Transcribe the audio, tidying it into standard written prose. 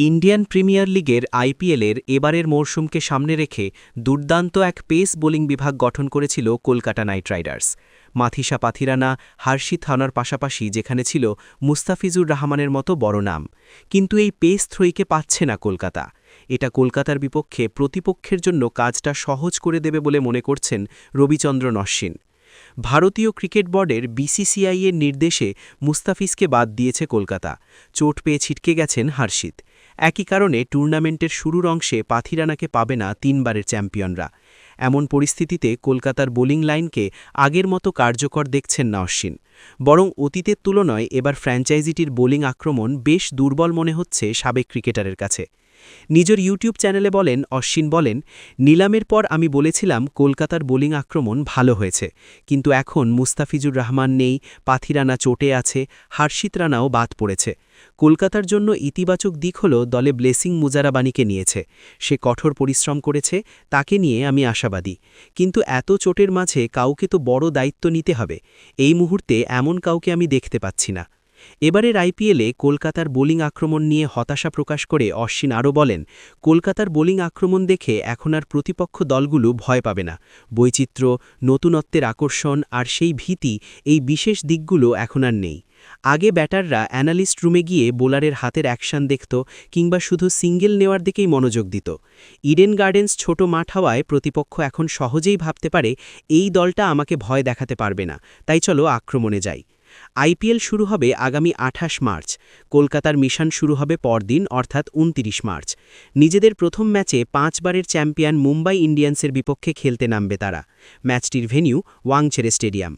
Indian premier লিগের আইপিএলের এবারের মরশুমকে সামনে রেখে দুর্দান্ত এক পেস বোলিং বিভাগ গঠন করেছিল কলকাতা নাইট রাইডার্স। মাথিসা পাথিরানা, হার্ষিত থানার পাশাপাশি যেখানে ছিল মুস্তাফিজুর রহমানের মতো বড় নাম, কিন্তু এই পেস থ্রয়ীকে পাচ্ছে না কলকাতা। এটা কলকাতার বিপক্ষে প্রতিপক্ষের জন্য কাজটা সহজ করে দেবে বলে মনে করছেন রবিচন্দ্রন অশ্বিন। ভারতীয় ক্রিকেট বোর্ডের বিসিসিআইয়ের নির্দেশে মুস্তাফিজকে বাদ দিয়েছে কলকাতা। চোট পেয়ে ছিটকে গেছেন হার্ষিত। একই কারণে টুর্নামেন্টের শুরুর অংশে পাথিরানাকে পাবে না তিনবারের চ্যাম্পিয়নরা। এমন পরিস্থিতিতে কলকাতার বোলিং লাইনকে আগের মতো কার্যকর দেখছেন না অশ্বিন, বরং অতীতের তুলনায় এবার ফ্র্যাঞ্চাইজিটির বোলিং আক্রমণ বেশ দুর্বল মনে হচ্ছে সাবেক ক্রিকেটারের কাছে। নিজের ইউটিউব চ্যানেলে অশ্বিন বলেন, নিলামের পর আমি বলেছিলাম কলকাতার বোলিং আক্রমণ ভালো হয়েছে, কিন্তু এখন মুস্তাফিজুর রহমান নেই, পাথিরানা চোটে আছে, হার্ষিত রানাও বাদ পড়েছে। কলকাতার জন্য ইতিবাচক দিক হল দলে ব্লেসিং মুজারাবানিকে নিয়েছে। সে কঠোর পরিশ্রম করেছে, তাকে নিয়ে আমি আশাবাদী। কিন্তু এত চোটের মাঝে কাউকে তো বড় দায়িত্ব নিতে হবে। এই মুহূর্তে এমন কাউকে আমি দেখতে পাচ্ছি না। এবারের আইপিএলে কলকাতার বোলিং আক্রমণ নিয়ে হতাশা প্রকাশ করে অশ্বিন আরও বলেন, কলকাতার বোলিং আক্রমণ দেখে এখন আর প্রতিপক্ষ দলগুলো ভয় পাবে না। বৈচিত্র্য, নতুনত্বের আকর্ষণ আর সেই ভীতি, এই বিশেষ দিকগুলো এখন আর নেই। আগে ব্যাটাররা অ্যানালিস্ট রুমে গিয়ে বোলারের হাতের অ্যাকশন দেখত কিংবা শুধু সিঙ্গেল নেওয়ার দিকেই মনোযোগ দিত। ইডেন গার্ডেন্স ছোট মাঠ হওয়ায় প্রতিপক্ষ এখন সহজেই ভাবতে পারে এই দলটা আমাকে ভয় দেখাতে পারবে না, তাই চলো আক্রমণে যাই। আইপিএল শুরু হবে আগামী ২৮ মার্চ। কলকাতার মিশন শুরু হবে পরদিন অর্থাৎ ২৯ মার্চ। নিজেদের প্রথম ম্যাচে ৫ বারের চ্যাম্পিয়ন মুম্বাই ইন্ডিয়ান্সের বিপক্ষে খেলতে নামবে তারা। ম্যাচটির ভেন্যু ওয়াংচেড়ে স্টেডিয়াম।